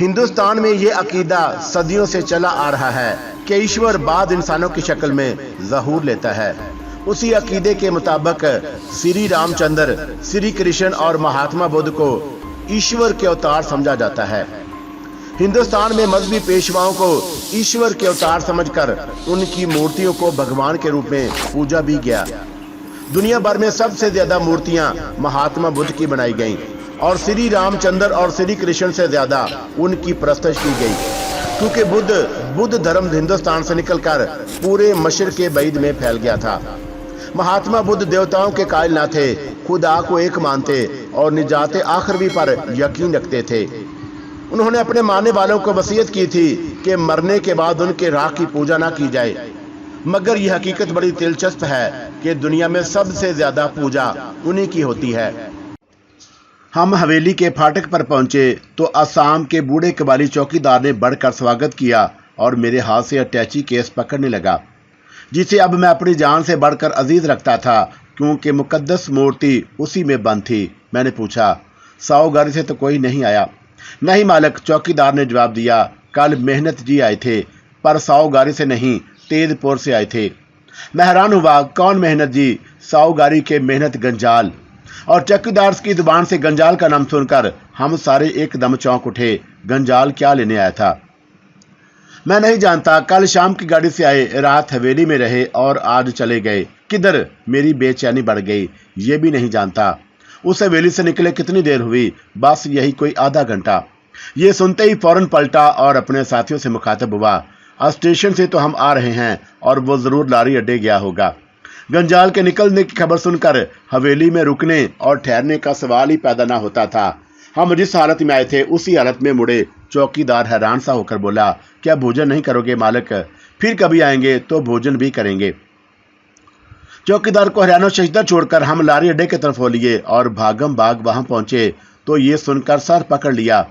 हिंदुस्तान में ये अकीदा सदियों से चला आ रहा है कि ईश्वर बाद इंसानों की शक्ल में ज़हूर लेता है। उसी अकीदे के मुताबिक श्री रामचंद्र, श्री कृष्ण और महात्मा बुद्ध को ईश्वर के अवतार समझा जाता है। हिंदुस्तान में मजहबी पेशवाओं को ईश्वर के अवतार समझकर उनकी मूर्तियों को भगवान के रूप में पूजा भी गया। दुनिया भर में सबसे ज्यादा मूर्तियां महात्मा बुद्ध की बनाई गईं और श्री रामचंद्र और श्री कृष्ण से ज्यादा उनकी प्रस्तुत की गई, क्योंकि बुद्ध धर्म हिंदुस्तान से निकलकर पूरे मशरिक़ बैद में फैल गया था। महात्मा बुद्ध देवताओं के कायल न थे, खुदा को एक मानते और निजात आखिरवी पर यकीन रखते थे। उन्होंने अपने मानने वालों को वसीयत की थी कि मरने के बाद उनके राख की पूजा ना की जाए, मगर यह हकीकत बड़ी दिलचस्प है कि दुनिया में सबसे ज्यादा पूजा उन्हीं की होती है। हम हवेली के फाटक पर पहुंचे तो असम के बूढ़े कबाली चौकीदार ने बढ़कर स्वागत किया और मेरे हाथ से अटैची केस पकड़ने लगा, जिसे अब मैं अपनी जान से बढ़कर अजीज रखता था, क्योंकि मुकद्दस मूर्ति उसी में बंद थी। मैंने पूछा, साहूगारी से तो कोई नहीं आया? नहीं मालिक, चौकीदार ने जवाब दिया, कल मेहनत जी आए थे, पर साहूगारी से नहीं, तेजपुर से आए थे। मैं हैरान हुआ, कौन मेहनत जी? साहूगारी के मेहनत गंजाल। और चौकीदार की जुबान से गंजाल का नाम सुनकर हम सारे एकदम चौंक उठे। गंजाल क्या लेने आया था? मैं नहीं जानता, कल शाम की गाड़ी से आए, रात हवेली में रहे और आज चले गए। किधर? मेरी बेचैनी बढ़ गई। ये भी नहीं जानता। उस हवेली से निकले कितनी देर हुई? बस यही कोई आधा घंटा। ये सुनते ही फौरन पलटा और अपने साथियों से मुखातब हुआ, स्टेशन से तो हम आ रहे हैं और वो जरूर लारी अड्डे गया होगा। गंजाल के निकलने की खबर सुनकर हवेली में रुकने और ठहरने का सवाल ही पैदा ना होता था। हम जिस हालत में आए थे उसी हालत में मुड़े। चौकीदार हैरान सा होकर बोला, क्या भोजन नहीं करोगे मालिक? फिर कभी आएंगे तो भोजन भी करेंगे। चौकीदार को हरियाणा शहीदा छोड़कर हम लारी अड्डे की तरफ हो लिए और भागम भाग वहां पहुंचे तो ये सुनकर सर पकड़ लिया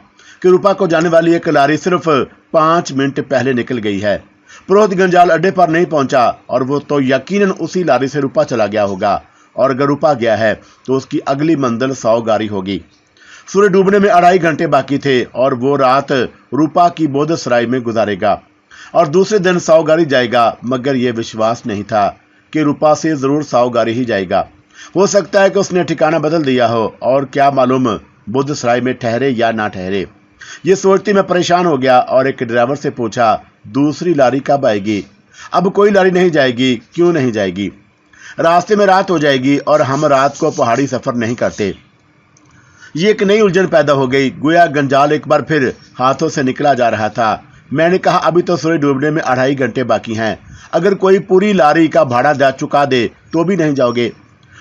कि रूपा को जाने वाली एक लारी सिर्फ 5 मिनट पहले निकल गई है। पुरोहित गंजाल अड्डे पर नहीं पहुंचा और वो तो यकीनन उसी लारी से रूपा चला गया होगा, और अगर रूपा गया है तो उसकी अगली मंजिल साहूगारी होगी। सूर्य डूबने में 2.5 घंटे बाकी थे और वो रात रूपा की बोध सराय में गुजारेगा और दूसरे दिन साहूगारी जाएगा, मगर ये विश्वास नहीं था कि रूपा से जरूर साहूगारी ही जाएगा। हो सकता है कि उसने ठिकाना बदल दिया हो, और क्या मालूम बुद्ध सराय में ठहरे या ना ठहरे। ये सोचते मैं परेशान हो गया और एक ड्राइवर से पूछा, दूसरी लारी कब आएगी? अब कोई लारी नहीं जाएगी। क्यों नहीं जाएगी? रास्ते में रात हो जाएगी और हम रात को पहाड़ी सफर नहीं करते। ये एक नई उलझन पैदा हो गई। गोया गंजाल एक बार फिर हाथों से निकला जा रहा था। मैंने कहा, अभी तो सूर्य डूबने में 2.5 घंटे बाकी हैं। अगर कोई पूरी लारी का भाड़ा दे चुका दे तो भी नहीं जाओगे?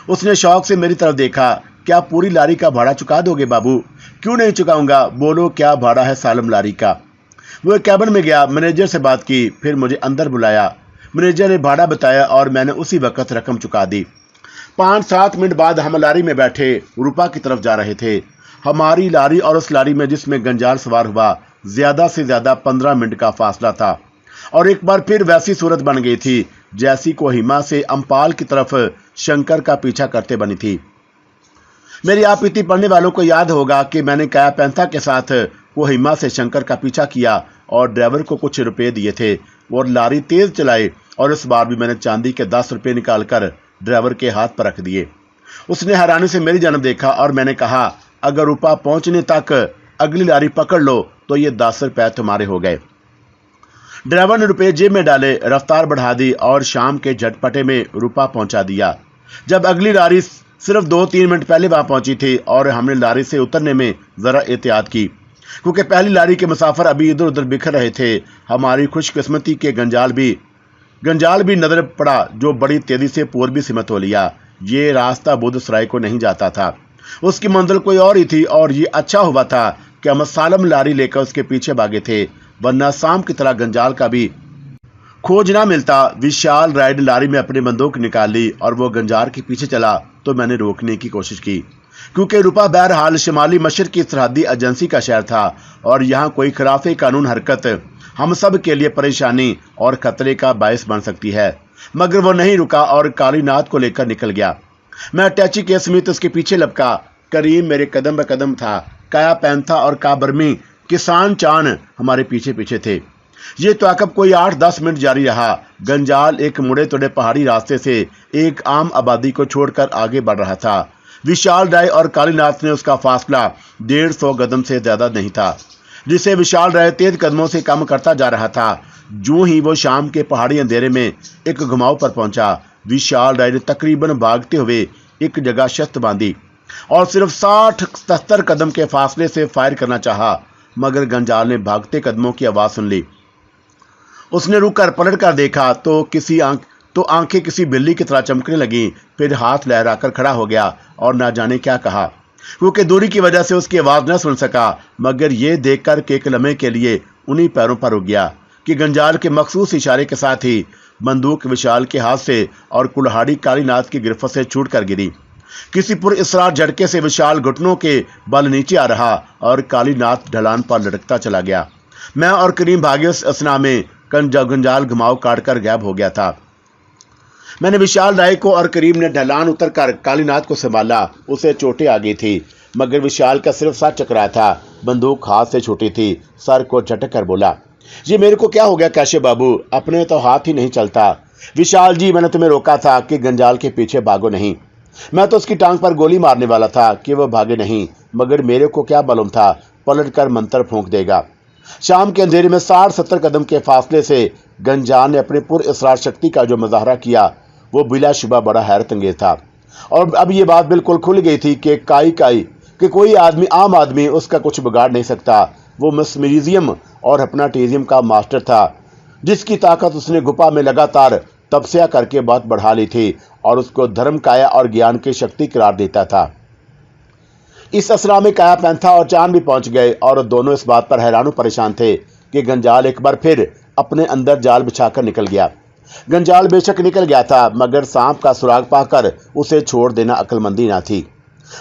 उसने शौक से मेरी तरफ देखा। क्या पूरी लारी का भाड़ा चुका दोगे बाबू? क्यों नहीं चुकाऊंगा, बोलो क्या भाड़ा है सालम लारी का? वो कैबिन में गया, मैनेजर से बात की, फिर मुझे अंदर बुलाया। मैनेजर ने भाड़ा बताया और मैंने उसी वक्त रकम चुका दी। 5-7 मिनट बाद हम लारी में बैठे रूपा की तरफ जा रहे थे। हमारी लारी और उस लारी में जिसमें गंजाल सवार हुआ ज्यादा से ज्यादा 15 मिनट का फासला था, और एक बार फिर वैसी सूरत बन गई थी जैसी कोहिमा से अम्पाल की तरफ शंकर का पीछा करते बनी थी। मेरी आपीती पढ़ने वालों को याद होगा कि मैंने काया पैंथा के साथ कोहिमा से शंकर का पीछा किया और ड्राइवर को कुछ रुपए दिए थे और लारी तेज चलाई, और इस बार भी मैंने चांदी के 10 रुपए निकालकर ड्राइवर के हाथ पर रख दिए। उसने हैरानी से मेरी जानब देखा और मैंने कहा, अगर रूपा पहुंचने तक अगली लारी पकड़ लो तो ये 10 रुपए तुम्हारे हो गए। ड्राइवर ने रुपए जेब में डाले, रफ्तार बढ़ा दी और शाम के झटपटे में रूपा पहुंचा दिया। जब अगली लारी सिर्फ 2-3 मिनट पहले वहां पहुंची थी और हमने लारी से उतरने में जरा एहतियात की, क्योंकि पहली लारी के मुसाफिर अभी इधर उधर बिखर रहे थे। हमारी खुशकिस्मती के गंजाल भी नजर पड़ा, जो बड़ी तेजी से पूर्वी सिमत हो लिया। ये रास्ता बुद्ध सराय को नहीं जाता था, उसकी मंजिल कोई और ही थी, और ये अच्छा हुआ था कि हम सालम लारी लेकर उसके पीछे भागे थे, वरना शाम की तरह गंजाल का भी खोज ना मिलता। विशाल राइड लारी में अपनी बंदूक निकाल ली और वो गंजार के पीछे चला तो मैंने रोकने की कोशिश की, क्योंकि रूपा बहरहाल शिमाली मशरिक़ की सरहदी एजेंसी का शहर था और यहाँ कोई खिलाफे कानून हरकत हम सब के लिए परेशानी और खतरे का बायस बन सकती है। मगर वो नहीं रुका और कालीनाथ को लेकर निकल गया। मैं अटैची के समेत उसके पीछे लपका। करीम मेरे कदम ब कदम था। काया पैंथा और काबरमी किसान चान हमारे पीछे पीछे थे। ये ताक़ब कोई 8-10 मिनट जारी रहा। गंजाल एक मुड़े तोड़े पहाड़ी रास्ते से एक आम आबादी को छोड़कर आगे बढ़ रहा था। विशाल राय और कालीनाथ ने उसका फासला 150 कदम से ज्यादा नहीं था, जिसे विशाल राय तेज कदमों से कम करता जा रहा था। जो ही वो शाम के पहाड़ी अंधेरे में एक घुमाव पर पहुंचा, विशाल राय ने तकरीबन भागते हुए एक जगह शर्त बांधी और सिर्फ 60-70 कदम के फासले से फायर करना चाहा, मगर गंजाल ने भागते कदमों की आवाज सुन ली। उसने रुककर पलट कर देखा तो आंखें किसी बिल्ली की तरह चमकने लगी। फिर हाथ लहराकर खड़ा हो गया और ना जाने क्या कहा, क्योंकि दूरी की वजह से उसकी आवाज न सुन सका। मगर यह देखकर कि एक लम्हे के लिए उन्हीं पैरों पर रुक गया कि गंजाल के मखसूस इशारे के साथ ही बंदूक विशाल के हाथ से और कुल्हाड़ी कालीनाथ की गिरफ्त से छूट कर गिरी। किसी पुरअसरार झटके से विशाल घुटनों के बल नीचे आ रहा और कालीनाथ ढलान पर लटकता चला गया। मैं और करीम भागे उस असना में। गंजाल घुमाव काटकर गायब हो गया था। मैंने विशाल राय को और करीम ने ढलान उतरकर कालीनाथ को संभाला। उसे चोटें आ गई थी, मगर विशाल का सिर्फ सर चकरा था। बंदूक हाथ से छूटी थी। सर को झटक कर बोला, जी मेरे को क्या हो गया कैशे बाबू, अपने तो हाथ ही नहीं चलता। विशाल जी, मैंने तुम्हें रोका था कि गंजाल के पीछे भागो नहीं। मैं तो उसकी टांग पर गोली मारने वाला था कि वह भागे नहीं, मगर मेरे को क्या मालूम था पलट कर मंत्र फूंक देगा। शाम के अंधेरे में 60-70 कदम के फासले से गंजाल ने अपने पुरअसरार शक्ति का जो मुजाहरा किया, वो बिलाशुबा बड़ा हैरत अंगेज था। और अब ये बात बिल्कुल खुल गई थी कि कि कोई आम आदमी उसका कुछ बिगाड़ नहीं सकता। वो मिस्मरिज्म और हिप्नोटिज्म का मास्टर था, जिसकी ताकत उसने गुफा में लगातार तपस्या करके बहुत बढ़ा ली थी और उसको धर्म, काया और ज्ञान की शक्ति करार देता था। इस असरा में काया पैंथा और चांद भी पहुंच गए और दोनों इस बात पर हैरान परेशान थे कि गंजाल एक बार फिर अपने अंदर जाल बिछाकर निकल गया। गंजाल बेशक निकल गया था, मगर सांप का सुराग पाकर उसे छोड़ देना अक्लमंदी ना थी।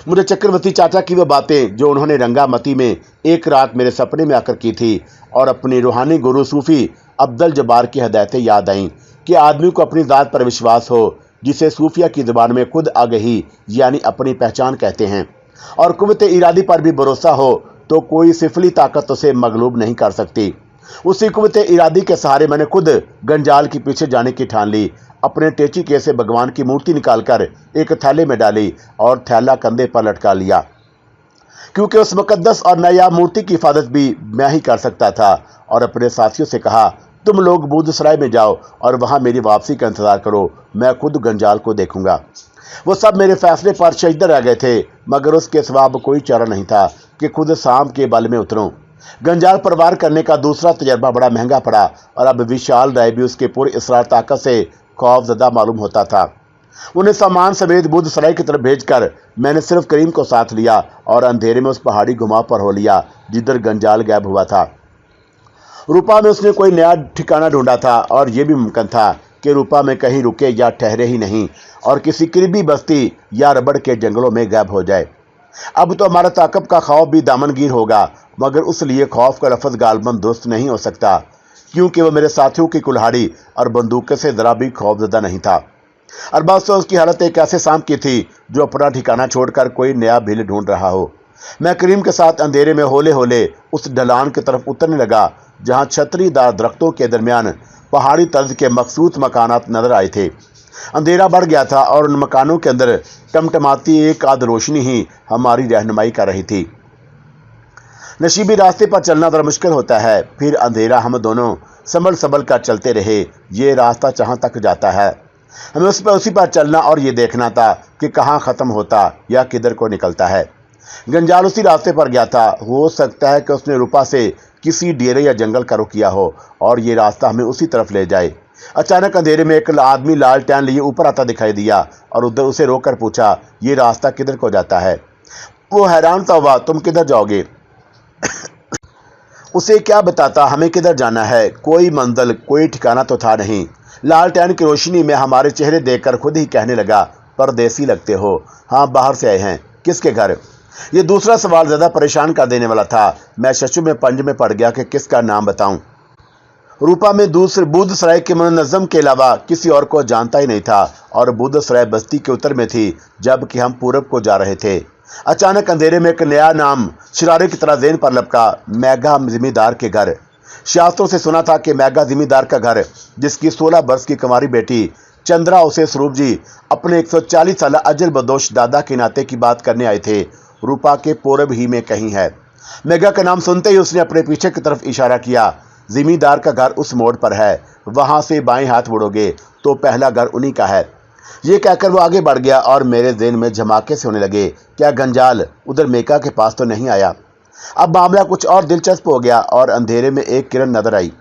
मुझे चक्रवर्ती चाचा की वो बातें जो उन्होंने रंगामती में एक रात मेरे सपने में आकर की थी और अपने रूहानी गुरु सूफी अब्दुल जब्बार की हदायतें याद आईं कि आदमी को अपनी ज़ात पर विश्वास हो, जिसे सूफिया की ज़बान में खुद आगही यानी अपनी पहचान कहते हैं, और कुव्वत इरादी पर भी भरोसा हो तो कोई सिफली ताकत उसे मगलूब नहीं कर सकती। उसी कुव्वत इरादी के सहारे मैंने खुद गंजाल के पीछे जाने की ठान ली। अपने टेची के से भगवान की मूर्ति निकालकर एक थैले में डाली और थैला कंधे पर लटका लिया, क्योंकि उस मुकद्दस और नायाब मूर्ति की हिफाजत भी मैं ही कर सकता था। और अपने साथियों से कहा, तुम लोग बूदसराय में जाओ और वहां मेरी वापसी का इंतजार करो, मैं खुद गंजाल को देखूंगा। वो सब मेरे फैसले पर शहीद रह गए थे, मगर उसके सिवा अब कोई चारा नहीं था कि खुद सांप के बल में उतरूं। गंजाल पर वार करने का दूसरा तजर्बा बड़ा महंगा पड़ा और अब विशाल राय भी उसके पुरअसरार ताकत से खौफजदा मालूम होता था। उन्हें सामान समेत बूदसराय की तरफ भेजकर मैंने सिर्फ करीम को साथ लिया और अंधेरे में उस पहाड़ी घुमाव पर हो लिया जिधर गंजाल गायब हुआ था। रूपा में उसने कोई नया ठिकाना ढूंढा था और यह भी मुमकिन था कि रूपा में कहीं रुके या ठहरे ही नहीं और किसी करीबी बस्ती या रबड़ के जंगलों में गायब हो जाए। अब तो हमारा ताकब का खौफ भी दामनगीर होगा, मगर उस लिए खौफ का लफ्ज़ गालबन दुरुस्त नहीं हो सकता, क्योंकि वह मेरे साथियों की कुल्हाड़ी और बंदूक से ज़रा भी खौफजदा नहीं था। अरबाज तो उसकी हालत एक ऐसे सांप की थी जो अपना ठिकाना छोड़कर कोई नया बिल ढूंढ रहा हो। मैं करीम के साथ अंधेरे में होले होले उस ढलान की तरफ उतरने लगा जहाँ छतरीदार दरख्तों के दरमियान पहाड़ी तर्ज के मखसूस मकानात नजर आए थे। अंधेरा बढ़ गया था और उन मकानों के अंदर टमटमाती एक आध रोशनी ही हमारी रहनुमाई कर रही थी। नशीबी रास्ते पर चलना जरा मुश्किल होता है। फिर अंधेरा हम दोनों संभल कर चलते रहे। ये रास्ता जहाँ तक जाता है हमें उसी पर चलना और ये देखना था कि कहाँ ख़त्म होता या किधर को निकलता है। गंजाल उसी रास्ते पर गया था। हो सकता है कि उसने रूपा से किसी डेरे या जंगल का रुख किया हो और ये रास्ता हमें उसी तरफ ले जाए। अचानक अंधेरे में एक आदमी लालटेन लिए ऊपर आता दिखाई दिया और उधर उसे रोककर पूछा, ये रास्ता किधर को जाता है? वो हैरान सा हुआ, तुम किधर जाओगे? उसे क्या बताता हमें किधर जाना है? कोई मंजिल, कोई ठिकाना तो था नहीं। लालटेन की रोशनी में हमारे चेहरे देखकर खुद ही कहने लगा, परदेसी लगते हो। हाँ, बाहर से आए हैं। किसके घर? ये दूसरा सवाल ज़्यादा परेशान कर देने वाला था। मैं शशु में पंज में पड़ गया कि किसका नाम बताऊं। रूपा में दूसरे बूदसराय के मुनज़्ज़म के अलावा किसी और को जानता ही नहीं था और बूदसराय बस्ती के उत्तर में थी, जबकि हम पूरब को जा रहे थे। अचानक अंधेरे में एक नया नाम शरारे की तरह ज़हन पर लपका, मेघा जिमीदार के घर। शास्त्रों से सुना था कि मेघा जिमीदार का घर, जिसकी 16 वर्ष की कुंवारी बेटी चंद्रा उसे स्वरूप जी अपने 140 साल अजल बदोश दादा के नाते की बात करने आए थे, रूपा के पूरब ही में कहीं है। मेघा का नाम सुनते ही उसने अपने पीछे की तरफ इशारा किया। जिमीदार का घर उस मोड़ पर है, वहां से बाएं हाथ मुड़ोगे तो पहला घर उन्हीं का है। ये कहकर वो आगे बढ़ गया और मेरे ज़हन में झमाके से होने लगे, क्या गंजाल उधर मेघा के पास तो नहीं आया? अब मामला कुछ और दिलचस्प हो गया और अंधेरे में एक किरण नजर आई।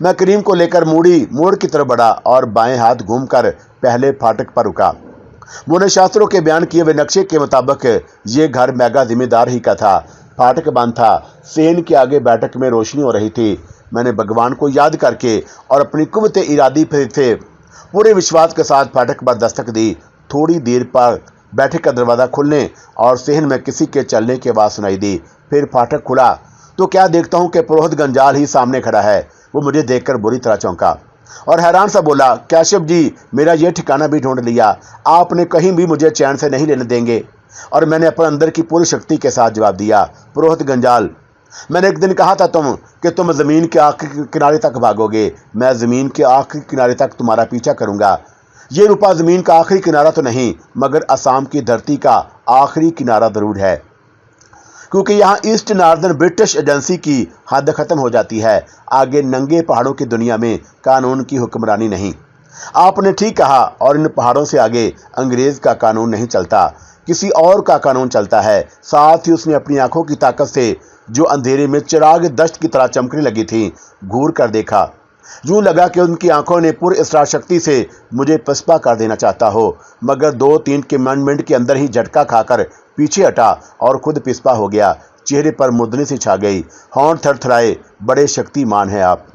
मैं करीम को लेकर मोड़ की तरफ बढ़ा और बाएं हाथ घूमकर पहले फाटक पर रुका। मुने शास्त्रों के बयान किए हुए नक्शे के मुताबिक ये घर मेघा जिम्मेदार ही का था। फाटक बंद था, सेन के आगे बैठक में रोशनी हो रही थी। मैंने भगवान को याद करके और अपनी कुव्वत इरादी से पूरे विश्वास के साथ फाटक पर दस्तक दी। थोड़ी देर पर बैठक का दरवाज़ा खुलने और सेहन में किसी के चलने की आवाज़ सुनाई दी। फिर फाटक खुला तो क्या देखता हूँ कि पुरोहित गंजाल ही सामने खड़ा है। वो मुझे देखकर बुरी तरह चौंका और हैरान सा बोला, कैशव जी, मेरा ये ठिकाना भी ढूंढ लिया, आपने कहीं भी मुझे चैन से नहीं लेने देंगे। और मैंने अपने अंदर की पूरी शक्ति के साथ जवाब दिया, पुरोहित गंजाल, मैंने एक दिन कहा था कि तुम ज़मीन के आखिरी किनारे तक भागोगे। मैं ज़मीन के आखिरी किनारे तक तुम्हारा पीछा करूंगा। ये रूपा ज़मीन का आखिरी किनारा तो नहीं, मगर असम की धरती का आखिरी किनारा ज़रूर है, क्योंकि यहाँ ईस्ट नार्दर्न ब्रिटिश एजेंसी की हद खत्म हो जाती है। आगे नंगे पहाड़ों की दुनिया में कानून की हुक्मरानी नहीं। आपने ठीक कहा, और इन पहाड़ों से आगे अंग्रेज का कानून नहीं चलता, किसी और का कानून चलता है। साथ ही उसने अपनी आंखों की ताकत से जो अंधेरे में चिराग दश्त की तरह चमकने लगी थी, घूर कर देखा। यूं लगा कि उनकी आंखों ने पूरी इसरार शक्ति से मुझे पसपा कर देना चाहता हो, मगर 2-3 के मिनट के अंदर ही झटका खाकर पीछे हटा और खुद पिसपा हो गया। चेहरे पर मुद्दनी सी छा गई, होंठ थरथराए, बड़े शक्तिमान हैं आप,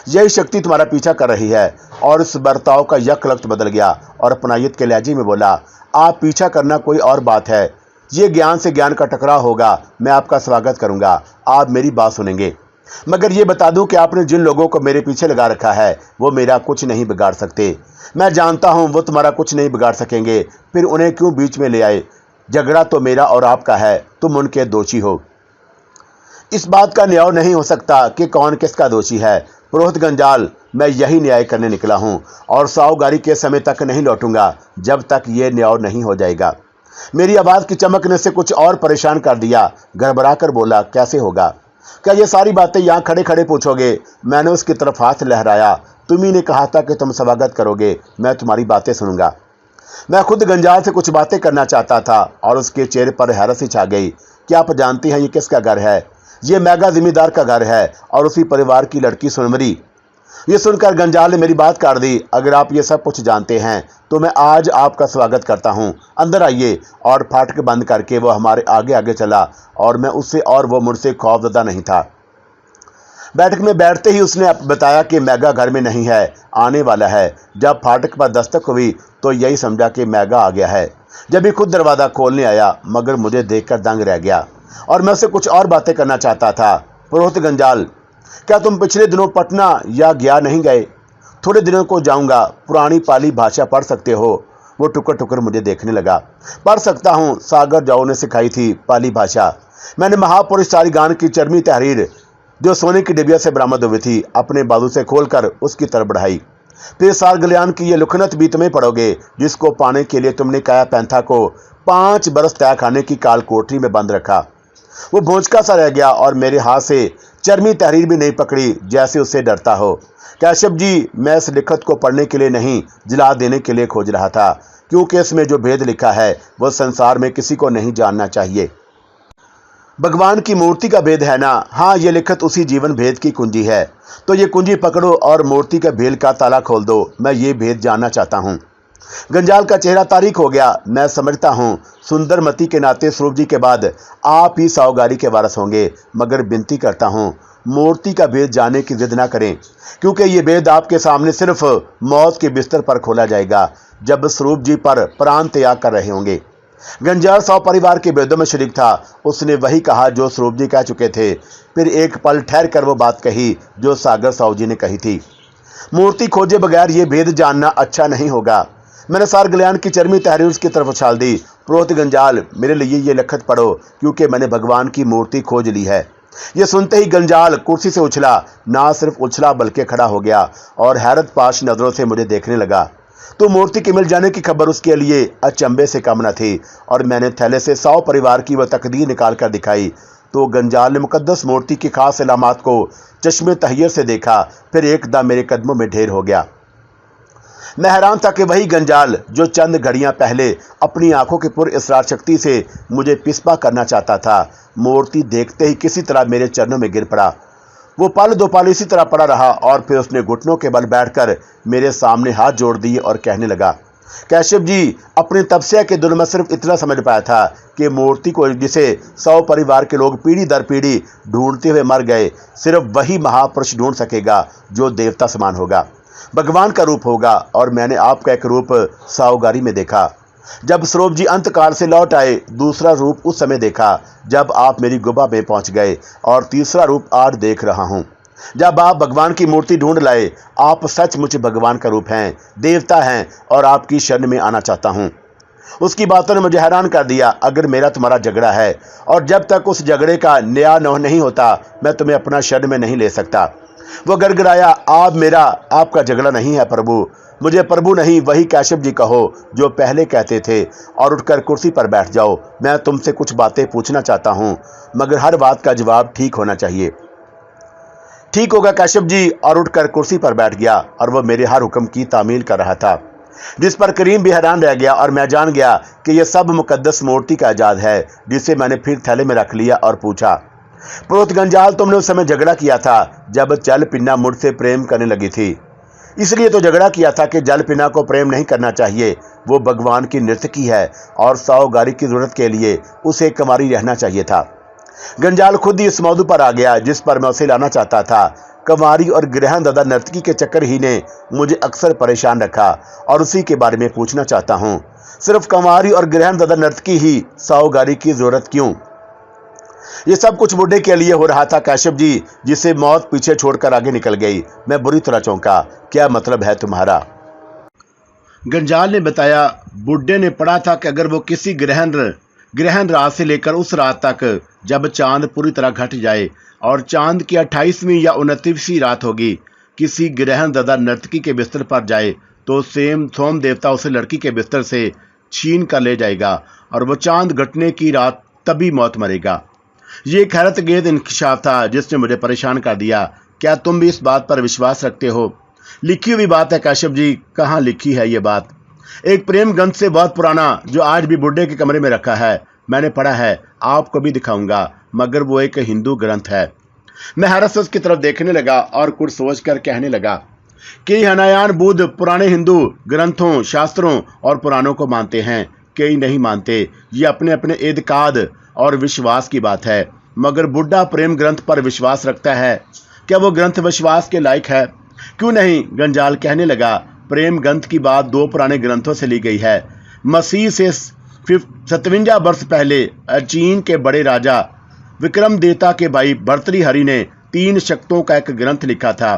यही शक्ति तुम्हारा पीछा कर रही है। और इस बर्ताव का यकलख्त बदल गया और अपनायत के लहजे में बोला, आप पीछा करना कोई और बात है, ये ज्ञान से ज्ञान का टकराव होगा। मैं आपका स्वागत करूंगा, आप मेरी बात सुनेंगे, मगर ये बता दूं कि आपने जिन लोगों को मेरे पीछे लगा रखा है वो मेरा कुछ नहीं बिगाड़ सकते। मैं जानता हूं वो तुम्हारा कुछ नहीं बिगाड़ सकेंगे, फिर उन्हें क्यों बीच में ले आए? झगड़ा तो मेरा और आपका है, तुम उनके दोषी हो। इस बात का न्याय नहीं हो सकता कि कौन किसका दोषी है। पुरोहित गंजाल, मैं यही न्याय करने निकला हूं और सावगारी के समय तक नहीं लौटूंगा जब तक ये न्याय नहीं हो जाएगा। मेरी आवाज़ की चमक ने से कुछ और परेशान कर दिया। घबरा कर बोला, कैसे होगा? क्या ये सारी बातें यहाँ खड़े खड़े पूछोगे? मैंने उसकी तरफ हाथ लहराया। तुम्ही ने कहा था कि तुम स्वागत करोगे, मैं तुम्हारी बातें सुनूंगा। मैं खुद गंजाल से कुछ बातें करना चाहता था और उसके चेहरे पर हैरत सी छा गई। क्या आप जानती हैं ये किसका घर है? ये मेघा जिम्मेदार का घर है और उसी परिवार की लड़की सुनमरी। ये सुनकर गंजाल ने मेरी बात काट दी। अगर आप ये सब कुछ जानते हैं तो मैं आज आपका स्वागत करता हूँ, अंदर आइए। और फाटक बंद करके वो हमारे आगे आगे चला और मैं उससे और वो मुझसे खौफजदा नहीं था। बैठक में बैठते ही उसने बताया कि मेघा घर में नहीं है, आने वाला है। जब फाटक पर दस्तक हुई तो यही समझा कि मेघा आ गया है। जब भी खुद दरवाज़ा खोलने आया, मगर मुझे देखकर दंग रह गया और मैं उससे कुछ और बातें करना चाहता था। पुरोहित गंजाल, क्या तुम पिछले दिनों पटना या गया नहीं गए? थोड़े दिनों को जाऊंगा। पुरानी पाली भाषा पढ़ सकते हो? वो टुकर टुकर मुझे देखने लगा। पढ़ सकता हूँ, सागर जाओ ने सिखाई थी पाली भाषा। मैंने महापुरुष सारीगान की चरमी तहरीर जो सोने की डिबिया से बरामद हुई थी अपने बाजू से खोलकर उसकी तरफ बढ़ाई। फिर सारगलियान की ये लुखनत भी तुम्हें पढ़ोगे, जिसको पाने के लिए तुमने काया पैंथा को 5 बरस तय खाने की काल कोठरी में बंद रखा। वो भोंचका सा रह गया और मेरे हाथ से चरमी तहरीर भी नहीं पकड़ी, जैसे उससे डरता हो। कैशव जी, मैं इस लिखत को पढ़ने के लिए नहीं, जला देने के लिए खोज रहा था, क्योंकि इसमें जो भेद लिखा है वह संसार में किसी को नहीं जानना चाहिए। भगवान की मूर्ति का भेद है ना? हाँ, ये लिखत उसी जीवन भेद की कुंजी है। तो ये कुंजी पकड़ो और मूर्ति के भेद का ताला खोल दो। मैं ये भेद जानना चाहता हूँ। गंजाल का चेहरा तारीक हो गया। मैं समझता हूँ सुंदरमती के नाते स्वरूप जी के बाद आप ही सावगारी के वारस होंगे, मगर विनती करता हूँ मूर्ति का भेद जानने की जिद ना करें, क्योंकि ये भेद आपके सामने सिर्फ मौत के बिस्तर पर खोला जाएगा, जब स्वरूप जी पर प्राण त्याग कर रहे होंगे। गंजाल साव परिवार के भेदों में शरीक था। उसने वही कहा जो स्वरूप जी कह चुके थे। फिर एक पल ठहर कर वो बात कही जो सागर साहू जी ने कही थी, मूर्ति खोजे बगैर ये भेद जानना अच्छा नहीं होगा। मैंने सारगलियान की चरमी तहरीर उसकी तरफ उछाल दी पुरोहित गंजाल, मेरे लिए ये लिखत पढ़ो, क्योंकि मैंने भगवान की मूर्ति खोज ली है। ये सुनते ही गंजाल कुर्सी से उछला, ना सिर्फ उछला बल्कि खड़ा हो गया और हैरत पाश नजरों से मुझे देखने लगा। तो मूर्ति के मिल जाने की खबर उसके लिए अचंभे से कम न थी और मैंने थैले से 100 परिवार की वह तकदीर निकाल कर दिखाई। तो गंजाल ने मुकद्दस मूर्ति की खास इलामात को चश्मे तहयर से देखा, फिर एकदम मेरे कदमों में ढेर हो गया। मैं हैरान था कि वही गंजाल जो चंद घड़ियां पहले अपनी आंखों की पुर इसरार शक्ति से मुझे पिस्पा करना चाहता था, मूर्ति देखते ही किसी तरह मेरे चरणों में गिर पड़ा। वो पल दो पल इसी तरह पड़ा रहा और फिर उसने घुटनों के बल बैठकर मेरे सामने हाथ जोड़ दिए और कहने लगा, कैशव जी, अपनी तपस्या के दिनों में सिर्फ इतना समझ पाया था कि मूर्ति को जिसे 100 परिवार के लोग पीढ़ी दर पीढ़ी ढूंढते हुए मर गए, सिर्फ वही महापुरुष ढूंढ सकेगा जो देवता समान होगा, भगवान का रूप होगा। और मैंने आपका एक रूप सावगारी में देखा जब स्वरूप जी अंतकाल से लौट आए, दूसरा रूप उस समय देखा जब आप मेरी गुफा में पहुंच गए, और तीसरा रूप आज देख रहा हूं जब आप भगवान की मूर्ति ढूंढ लाए। आप सचमुच भगवान का रूप हैं, देवता हैं, और आपकी शरण में आना चाहता हूं। उसकी बातों ने मुझे हैरान कर दिया। अगर मेरा तुम्हारा झगड़ा है और जब तक उस झगड़े का न्याय नहीं होता, मैं तुम्हें अपना शरण में नहीं ले सकता। वो गड़गड़ाया, आप मेरा आपका झगड़ा नहीं है प्रभु, मुझे प्रभु नहीं वही कैशव जी कहो जो पहले कहते थे, और उठकर कुर्सी पर बैठ जाओ। मैं तुमसे कुछ बातें पूछना चाहता हूं, मगर हर बात का जवाब ठीक होना चाहिए। ठीक होगा कैशव जी, और उठकर कुर्सी पर बैठ गया। और वह मेरे हर हुक्म की तामील कर रहा था, जिस पर करीम भी हैरान रह गया। और मैं जान गया कि यह सब मुकद्दस मूर्ति का इजाद है, जिसे मैंने फिर थैले में रख लिया और पूछा, पुरोहित गंजाल, तुमने उस समय झगड़ा किया था जब जल पिन्ना मुझसे प्रेम करने लगी थी। इसलिए तो झगड़ा किया था कि जल पिन्ना को प्रेम नहीं करना चाहिए, वो भगवान की नर्तकी है और सावगारी की जरूरत के लिए उसे कुंवारी रहना चाहिए था। गंजाल खुद ही इस मौजू पर आ गया जिस पर मैं उसे लाना चाहता था। कुंवारी और ग्रहण दादा नर्तकी के चक्कर ही ने मुझे अक्सर परेशान रखा और उसी के बारे में पूछना चाहता हूँ। सिर्फ कुंवारी और ग्रहण दादा नर्तकी ही सावगारी की जरूरत क्यों? ये सब कुछ बुढ़े के लिए हो रहा था कैशव जी, जिसे मौत पीछे छोड़कर आगे निकल गई। मैं बुरी तरह चौंका। क्या मतलब है तुम्हारा? गंजाल ने बताया, बुढ़े ने पढ़ा था कि अगर वो किसी ग्रहण रात से लेकर उस रात तक जब चांद पूरी तरह घट जाए और चांद की 28वीं या 29वीं रात होगी, किसी ग्रहण दादा नर्तकी के बिस्तर पर जाए तो सोम देवता उसे लड़की के बिस्तर से छीन कर ले जाएगा और वो चांद घटने की रात तभी मौत मरेगा। ये एक हैरतअंगेज इंकशाफ था जिसने मुझे परेशान कर दिया। क्या तुम भी इस बात पर विश्वास रखते हो? लिखी हुई बात है कैशव जी। कहाँ लिखी है ये बात? एक प्रेम ग्रंथ से बहुत पुराना, जो आज भी बुढ़े के कमरे में रखा है। मैंने पढ़ा है, आपको भी दिखाऊंगा, मगर वो एक हिंदू ग्रंथ है। मैं हैरत से उसकी तरफ देखने लगा और कुछ सोचकर कहने लगा कि हनायान बुद्ध पुराने हिंदू ग्रंथों, शास्त्रों और पुराणों को मानते हैं, कई नहीं मानते। ये अपने अपने एतकाद और विश्वास की बात है, मगर बुढ़ा प्रेम ग्रंथ पर विश्वास रखता है। क्या वो ग्रंथ विश्वास के लायक है? क्यों नहीं, गंजाल कहने लगा। प्रेम ग्रंथ की बात 2 पुराने ग्रंथों से ली गई है। मसीह से 57 वर्ष पहले चीन के बड़े राजा विक्रमदेता के भाई भर्तृहरि ने 3 शक्तों का एक ग्रंथ लिखा था।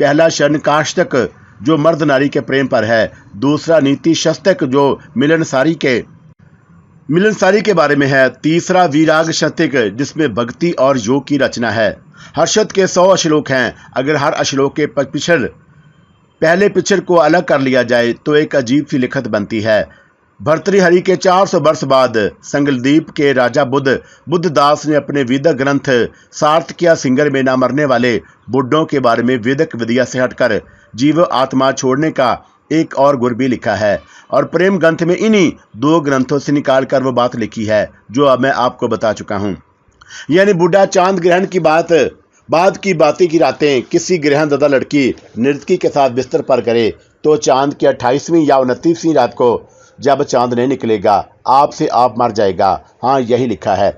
पहला शरण काष्टक जो मर्द नारी के प्रेम पर है, दूसरा नीति शतक जो मिलनसारी के बारे में है, तीसरा वीराग शतक जिसमें भक्ति और योग की रचना है। हर शत के 100 श्लोक हैं। अगर हर श्लोक के पहले पिछड़ को अलग कर लिया जाए तो एक अजीब सी लिखत बनती है। भर्तृहरि के 400 वर्ष बाद संगलदीप के राजा बुद्धदास ने अपने वेदक ग्रंथ सार्थक्या सिंगर में न मरने वाले बुढ़ों के बारे में वेदक विद्या से हटकर जीव आत्मा छोड़ने का एक और गुर भी लिखा है। और प्रेम ग्रंथ में इन्हीं 2 ग्रंथों से निकालकर वो बात लिखी है जो अब मैं आपको बता चुका हूँ। यानी बुढ़ा चांद ग्रहण की बाद की बातें की रातें किसी ग्रहण दादा लड़की नर्तकी के साथ बिस्तर पर करे तो चांद की 28वीं या 29वीं रात को जब चांद नहीं निकलेगा, आपसे आप मर जाएगा। हाँ, यही लिखा है।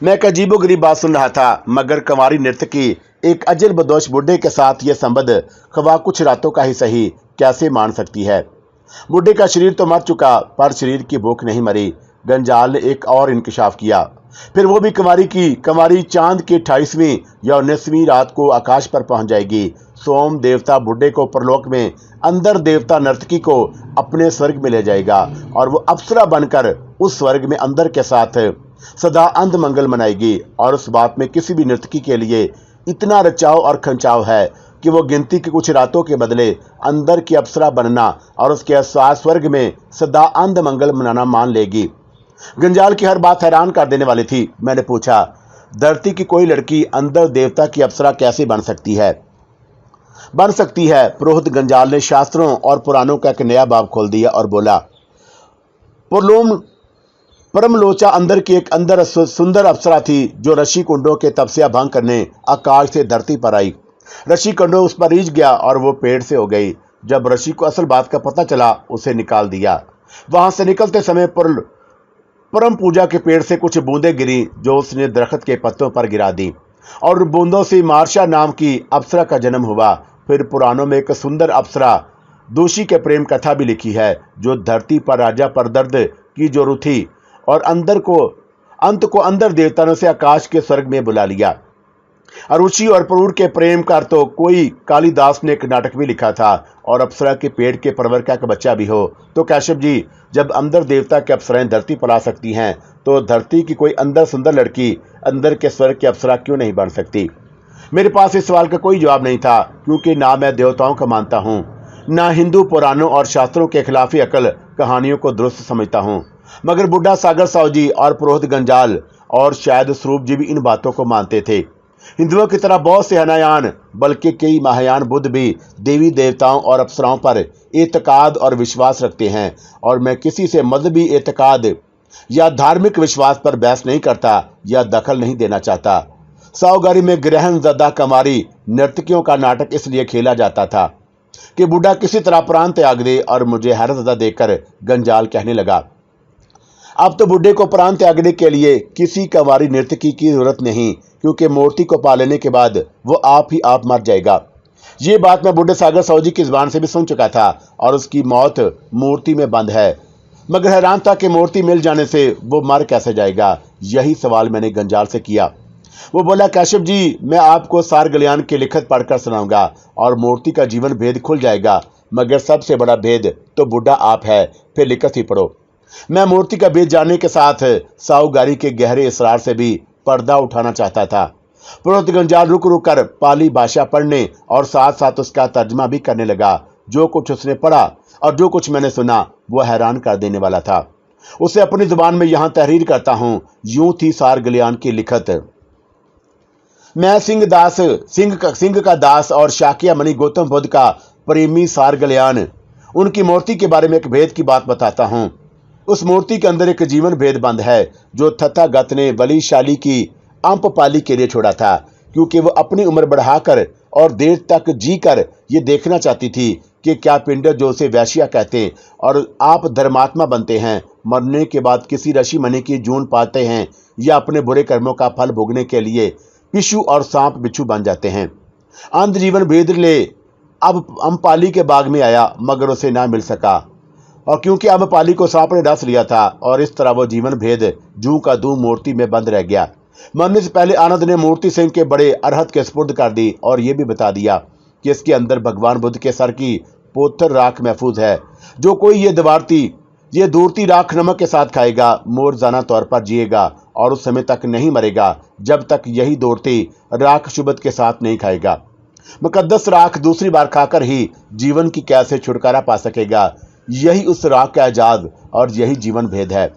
मैं एक अजीबोगरीब बात सुन रहा था, मगर कुंवारी नर्तकी एक अजल बदोश बुढ़े के साथ यह संबंध खवा कुछ रातों का ही सही कैसे मान सकती है? बुढ़े का शरीर तो मर चुका, पर शरीर की भूख नहीं मरी। गंजाल ने एक और इंकशाफ किया। फिर वो भी कुंवारी चांद की 28वीं या 19वीं रात को आकाश पर पहुंच जाएगी। सोम देवता बुढ़े को परलोक में अंदर देवता नर्तकी को अपने स्वर्ग में ले जाएगा और वो अप्सरा बनकर उस स्वर्ग में अंदर के साथ सदा अंध मंगल मनाएगी। और उस बात में किसी भी नर्तकी के लिए इतना रचाव और खंचाव है कि वो गिनती की कुछ रातों के बदले अंदर की अप्सरा बनना और उसके साथ स्वर्ग में सदा अंध मंगल मनाना मान लेगी। गंजाल की हर बात हैरान कर देने वाली थी। मैंने पूछा, धरती की कोई लड़की अंदर देवता की अप्सरा कैसे बन सकती है? पुरोहित गंजाल ने शास्त्रों और पुराणों का एक नया बाब खोल दिया और बोला, परमलोचा अंदर की एक अंदर सुंदर अप्सरा थी जो ऋषि कुंडों के तपस्या भंग करने आकाश से धरती पर आई। ऋषि कुंडों उस पर रीझ गया और वो पेड़ से हो गई। जब ऋषि को असल बात का पता चला, उसे निकाल दिया। वहां से निकलते समय परम पूजा के पेड़ से कुछ बूंदें गिरी जो उसने दरख्त के पत्तों पर गिरा दी और बूंदों से मार्शा नाम की अप्सरा का जन्म हुआ। फिर पुराणों में एक सुंदर अप्सरा दोषी के प्रेम कथा भी लिखी है जो धरती पर राजा पर दर्द की जो रुथी और अंत को अंदर देवताओं से आकाश के स्वर्ग में बुला लिया। अरुचि और पुरूर के प्रेम का तो कोई कालिदास ने एक नाटक भी लिखा था। और अप्सरा के पेड़ के परवर का एक बच्चा भी हो तो कैशव जी, जब अंदर देवता की अप्सराएं धरती पर आ सकती हैं तो धरती की कोई अंदर सुंदर लड़की अंदर के स्वर्ग की अप्सरा क्यों नहीं बन सकती? मेरे पास इस सवाल का कोई जवाब नहीं था, क्योंकि ना मैं देवताओं को मानता हूँ, ना हिंदू पुराणों और शास्त्रों के खिलाफी अकल कहानियों को दुरुस्त समझता हूँ। मगर बुढ़ा सागर साहू जी और पुरोहित गंजाल और शायद स्वरूप जी भी इन बातों को मानते थे। हिंदुओं की तरह बहुत से हनायान बल्कि कई महायान बुद्ध भी देवी देवताओं और अप्सराओं पर एतकाद और विश्वास रखते हैं। और मैं किसी से मजहबी एतकाद या धार्मिक विश्वास पर बहस नहीं करता या दखल नहीं देना चाहता। सावगारी में ग्रहण ज़दा कमारी नर्तकियों का नाटक इसलिए खेला जाता था कि बूढ़ा किसी तरह प्राण त्याग दे। और मुझे हैरतज़दा देखकर गंजाल कहने लगा, अब तो बूढ़े को प्राण त्यागने के लिए किसी कंवारी नर्तकी की जरूरत नहीं, क्योंकि मूर्ति को पा लेने के बाद वो आप ही आप मर जाएगा। ये बात मैं बूढ़े सागर साहू जी की जुबान से भी सुन चुका था और उसकी मौत मूर्ति में बंद है। मगर हैरान था कि मूर्ति मिल जाने से वो मर कैसे जाएगा। यही सवाल मैंने गंजाल से किया। वो बोला, कैशव जी, मैं आपको सार गलियान की लिखत पढ़कर सुनाऊंगा और मूर्ति का जीवन भेद खुल जाएगा। मगर सबसे बड़ा भेद तो बुढ़ा आप है, फिर लिखत ही पढ़ो। मैं मूर्ति का भेद जानने के साथ साहूगारी के गहरे इसरार से भी पर्दा उठाना चाहता था। पुरोहित गंजाल रुक रुक कर पाली भाषा पढ़ने और साथ साथ उसका तर्जमा भी करने लगा। जो कुछ उसने पढ़ा और जो कुछ मैंने सुना वो हैरान कर देने वाला था। उसे अपनी जुबान में यहाँ तहरीर करता हूँ। यूं थी सार गलियान की लिखत। मैं सिंह का दास और शाकिया मणि गौतम बुद्ध का प्रेमी सार गलियान उनकी मूर्ति के बारे में एक भेद की बात बताता हूँ। उस मूर्ति के अंदर एक जीवन भेद बंद है जो तथागत ने बलिशाली की अम्पपाली के लिए छोड़ा था, क्योंकि वो अपनी उम्र बढ़ाकर और देर तक जी कर ये देखना चाहती थी कि क्या पिंड जो उसे वैश्या कहते और आप धर्मात्मा बनते हैं, मरने के बाद किसी ऋषि मणि की जून पाते हैं या अपने बुरे कर्मों का फल भोगने के लिए पिशु और सांप बिच्छू बन जाते हैं। अंध जीवन भेद ले अब अम्पाली के बाग में आया, मगर उसे ना मिल सका। और क्योंकि अम्पाली को सांप ने डस लिया था और इस तरह वो जीवन भेद जू का दू मूर्ति में बंद रह गया। मरने से पहले आनंद ने मूर्ति सिंह के बड़े अरहत के स्पुर्द कर दी और ये भी बता दिया कि इसके अंदर भगवान बुद्ध के सर की पोथर राख महफूज है। जो कोई ये दूरती राख नमक के साथ खाएगा मोरजाना तौर पर जिएगा और उस समय तक नहीं मरेगा जब तक यही दौड़ती राख शुबत के साथ नहीं खाएगा। मुकद्दस राख दूसरी बार खाकर ही जीवन की कैद से छुटकारा पा सकेगा। यही उस राख का एजाज और यही जीवन भेद है।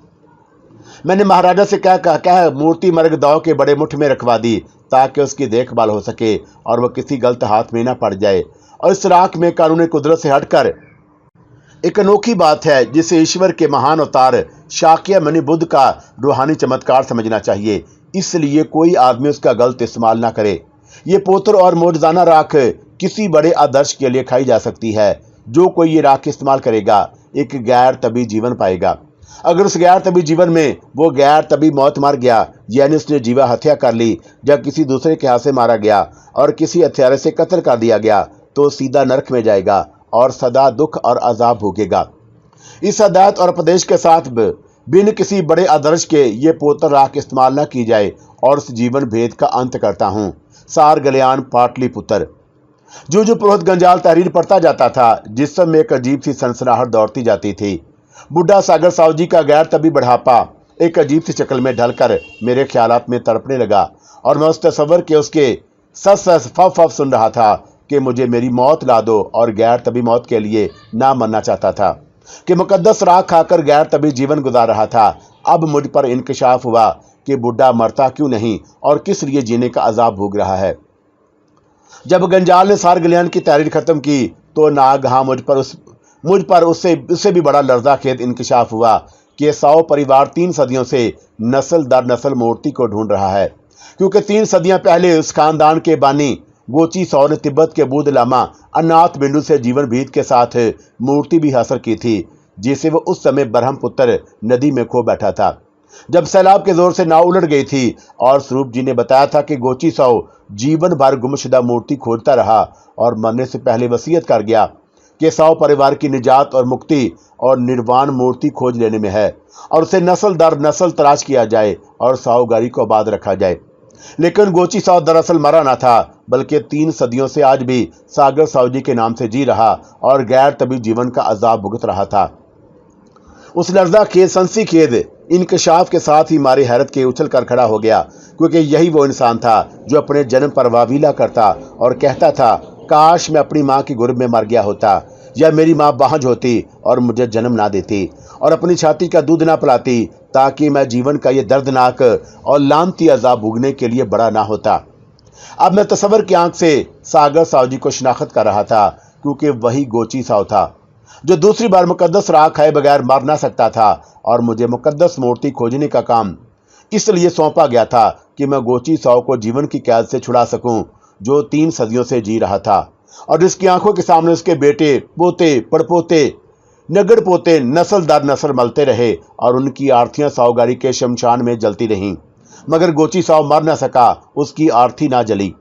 मैंने महाराजा से कह मूर्ति मर्ग दाव के बड़े मुठ में रखवा दी ताकि उसकी देखभाल हो सके और वह किसी गलत हाथ में न पड़ जाए। और इस राख में कानून कुदरत से हटकर एक अनोखी बात है जिसे ईश्वर के महान अवतार शाक्य मणि बुद्ध का रूहानी चमत्कार समझना चाहिए। इसलिए कोई आदमी उसका गलत इस्तेमाल ना करे। ये पोत्र और मोरजाना राख किसी बड़े आदर्श के लिए खाई जा सकती है। जो कोई ये राख इस्तेमाल करेगा एक गैर तभी जीवन पाएगा। अगर उस गैर तभी जीवन में वो गैर तभी मौत मार गया, यानी उसने जीवा हत्या कर ली या किसी दूसरे के हाथ से मारा गया और किसी हत्यारे से कत्ल कर दिया गया, तो सीधा नरक में जाएगा और सदा दुख और अजाब भोगेगा। इस हदायत और उपदेश के साथ बिन किसी बड़े आदर्श के ये पोतर राख इस्तेमाल न की जाए और उस जीवन भेद का अंत करता हूँ। सार गलियान पाटलिपुत्र। जो पुरोहित गंजाल तहरीर पढ़ता जाता था, जिसम में एक अजीब सी सनसनाहट दौड़ती जाती थी। बुढ़ा सागर साहु जी का गैर तभी बढ़ापा एक अजीब सी शक्ल में ढलकर मेरे ख्यालात में तड़पने लगा और मैं उस तस्वर के उसके सस सस फफ फफ सुन रहा था कि मुझे मेरी मौत ला दो, और गैर तभी मौत के लिए ना मरना चाहता था कि मुकद्दस राख खाकर गैर तभी जीवन गुजार रहा था। अब मुझ पर इंकशाफ हुआ कि बुढ़ा मरता क्यों नहीं और किस लिए जीने का अजाब भोग रहा है। जब गंजाल ने सार गलियान की तहरीर खत्म की तो नागहां मुझ पर उससे भी बड़ा लर्ज़ाखेज इंकशाफ हुआ कि साओ परिवार 3 सदियों से नस्ल दर नस्ल मूर्ति को ढूंढ रहा है, क्योंकि 3 सदियां पहले उस खानदान के बानी गोची साओ ने तिब्बत के बुद्ध लामा अनाथ बिंदु से जीवन भीत के साथ मूर्ति भी हासिल की थी, जिसे वो उस समय ब्रह्मपुत्र नदी में खो बैठा था जब सैलाब के जोर से नाव उलट गई थी। और स्वरूप जी ने बताया था कि गोची साओ जीवन भर गुमशुदा मूर्ति खोजता रहा और मरने से पहले वसीयत कर गया कि साओ परिवार की निजात और मुक्ति और निर्वाण मूर्ति खोज लेने में है और उसे नस्ल दर नस्ल तलाश किया जाए और साओगारी को आबाद रखा जाए। लेकिन गोची साओ दरअसल मरा ना था, बल्कि 3 सदियों से आज भी सागर साहु जी के नाम से जी रहा और गैर तभी जीवन का अजाब भुगत रहा था। उस लर्जा खेद संसी खेद इंकशाफ के साथ ही मारे हैरत के उछल कर खड़ा हो गया, क्योंकि यही वो इंसान था जो अपने जन्म पर वावीला करता और कहता था, काश मैं अपनी माँ की गुर्ब में मर गया होता, या मेरी माँ बांझ होती और मुझे जन्म ना देती और अपनी छाती का दूध ना पिलाती, ताकि मैं जीवन का ये दर्दनाक और लानती अजाब भोगने के लिए बड़ा ना होता। अब मैं तस्वर की आंख से सागर साहु जी को शिनाख्त कर रहा था, क्योंकि वही गोची साहु था जो दूसरी बार मुकद्दस राख खाए बगैर मर ना सकता था, और मुझे मुकद्दस मूर्ति खोजने का काम इसलिए सौंपा गया था कि मैं गोची साहु को जीवन की कैद से छुड़ा सकूं, जो 3 सदियों से जी रहा था और जिसकी आंखों के सामने उसके बेटे पोते पड़पोते नगड़ पोते नस्ल दर नस्ल मलते रहे और उनकी आर्थियां साओगारी के शमशान में जलती रहीं, मगर गोची साहु मर न सका, उसकी आर्थी ना जली।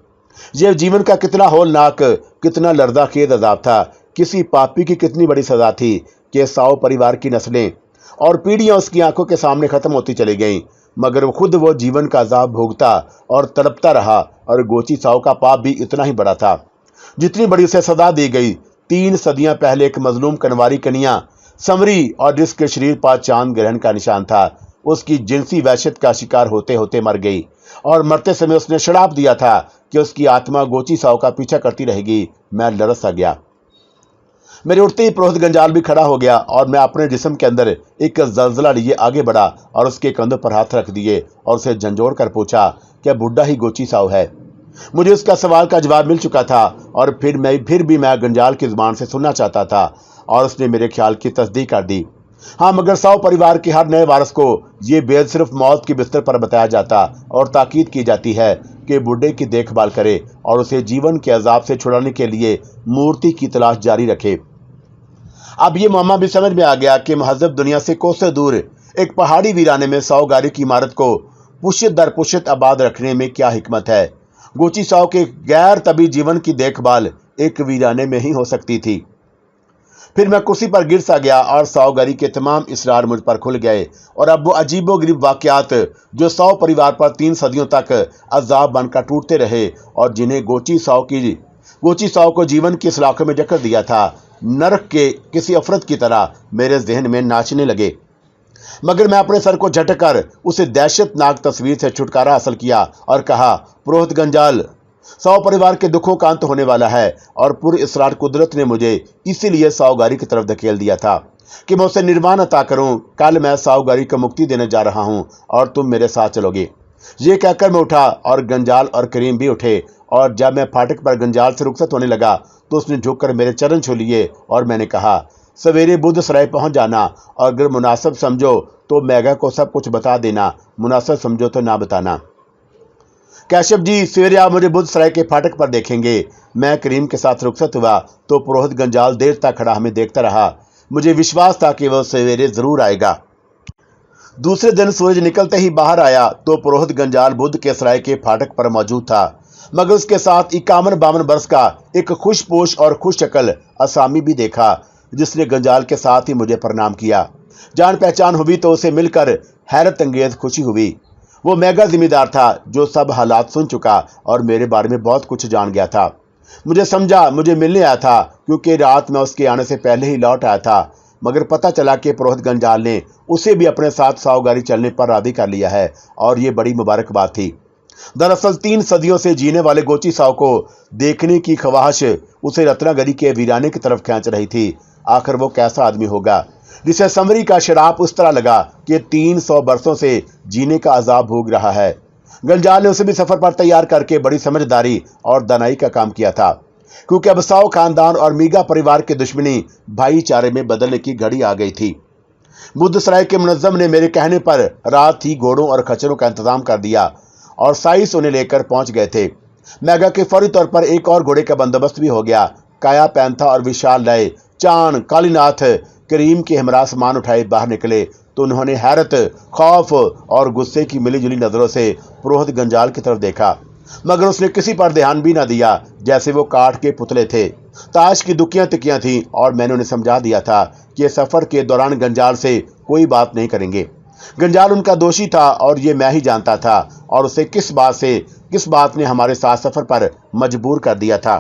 यह जीवन का कितना होलनाक, कितना लर्ज़ाखेज अजाब था, किसी पापी की कितनी बड़ी सजा थी कि साओ परिवार की नस्लें और पीढ़ियां उसकी आंखों के सामने खत्म होती चली गईं, मगर खुद वो जीवन का अजाब भोगता और तड़पता रहा। और गोची साहु का पाप भी इतना ही बड़ा था जितनी बड़ी उसे सजा दी गई। 3 सदियां पहले एक मजलूम कनवारी कन्या समरी और जिसके शरीर पर चांद ग्रहण का निशान था, उसकी जिनसी वहशत का शिकार होते होते मर गई और मरते समय उसने शराप दिया था कि उसकी आत्मा गोची साहु का पीछा करती रहेगी। मैं लरस सा गया। मेरे उठते ही पुरोहित गंजाल भी खड़ा हो गया और मैं अपने जिस्म के अंदर एक जलजला लिए आगे बढ़ा और उसके कंधों पर हाथ रख दिए और उसे झंझोड़ कर पूछा, क्या बुढ़ा ही गोची साहु है? मुझे उसका सवाल का जवाब मिल चुका था और फिर भी मैं गंजाल की जुबान से सुनना चाहता था और उसने मेरे ख्याल की तस्दीक कर दी। हाँ, मगर साहु परिवार के हर नए वारस को ये बेद सिर्फ मौत के बिस्तर पर बताया जाता और ताकीद की जाती है कि बूढ़े की देखभाल करे और उसे जीवन के अजाब से छुड़ाने के लिए मूर्ति की तलाश जारी रखे। अब ये मामा भी समझ में आ गया कि महजब दुनिया से कोसों दूर एक पहाड़ी वीराने में साओगारी की इमारत को पुष्ट दर पुष्ट आबाद रखने में क्या हिकमत है। गोची साहु के गैर तभी जीवन की देखभाल एक वीराने में ही हो सकती थी। फिर मैं कुर्सी पर गिर सा गया और साओगारी के तमाम इसरार मुझ पर खुल गए और अब वो अजीबोगरीब वाकयात जो साओ परिवार पर 3 सदियों तक अजाब बनकर टूटते रहे और जिन्हें गोची साहु को जीवन की सलाखों में जकड़ दिया था, नरक के किसी अफरत की तरह मेरे जहन में नाचने लगे। मगर मैं अपने सर को झटकर उसे दहशतनाक तस्वीर से छुटकारा हासिल किया और कहा, पुरोहित गंजाल, साओ परिवार के दुखों का अंत होने वाला है और पुर इसरार कुदरत ने मुझे इसीलिए साओगारी की तरफ धकेल दिया था कि मैं उसे निर्वाण अता करूं। कल मैं साओगारी को मुक्ति देने जा रहा हूं और तुम मेरे साथ चलोगे। ये कहकर मैं उठा और गंजाल और करीम भी उठे और जब मैं फाटक पर गंजाल से रुखसत होने लगा तो उसने झुककर मेरे चरण छू लिए और मैंने कहा, सवेरे बुद्ध सराय पहुंच जाना और अगर मुनासिब समझो तो मैगा को सब कुछ बता देना, मुनासिब समझो तो ना बताना। कैशव जी, सवेरे आप मुझे बुद्ध सराय के फाटक पर देखेंगे। मैं करीम के साथ रुखसत हुआ तो पुरोहित गंजाल देर तक खड़ा हमें देखता रहा। मुझे विश्वास था कि वह सवेरे जरूर आएगा। दूसरे दिन सूरज निकलते ही बाहर आया तो पुरोहित गंजाल बुद्ध के सराय के फाटक पर मौजूद था, मगर उसके साथ 51-52 बरस का एक खुशपोश और खुश शक्ल असामी भी देखा, जिसने गंजाल के साथ ही मुझे प्रणाम किया। जान पहचान हुई तो उसे मिलकर हैरत अंगेज खुशी हुई। वो मेगा जिम्मेदार था जो सब हालात सुन चुका और मेरे बारे में बहुत कुछ जान गया था। मुझे मिलने आया था क्योंकि रात में उसके आने से पहले ही लौट आया था। मगर पता चला कि पुरोहित गंजाल ने उसे भी अपने साथ 100 गाड़ी चलने पर राजी कर लिया है और ये बड़ी मुबारक बात थी। दरअसल 3 सदियों से जीने वाले गोची साव को देखने की ख्वाहिश उसे रत्नागिरी के वीराने की तरफ खींच रही थी। आखिर वो कैसा आदमी होगा जिसे संवरी का शराब उस तरह लगा कि 300 बरसों से जीने का अजाब भोग रहा है। गंजाल ने उसे भी सफर पर तैयार करके बड़ी समझदारी और दानाई का काम किया था, क्योंकि अब साव खानदान और मीगा परिवार की दुश्मनी भाईचारे में बदलने की घड़ी आ गई थी। बुद्धसराय के मुनज्जम ने मेरे कहने पर रात ही घोड़ों और खच्चरों का इंतजाम कर दिया और साइस उन्हें लेकर पहुंच गए थे। मैगा के फौरी तौर पर एक और घोड़े का बंदोबस्त भी हो गया। काया पैंथा और विशाल लाए चांद कालीनाथ करीम के हमरा सामान उठाए बाहर निकले तो उन्होंने हैरत, खौफ और गुस्से की मिलीजुली नजरों से पुरोहित गंजाल की तरफ देखा, मगर उसने किसी पर ध्यान भी न दिया, जैसे वो काठ के पुतले थे। ताश की दुखियां तिकियां थीं और मैंने उन्हें समझा दिया था कि सफर के दौरान गंजाल से कोई बात नहीं करेंगे। गंजाल उनका दोषी था और ये मैं ही जानता था, और उसे किस बात ने हमारे साथ सफर पर मजबूर कर दिया था।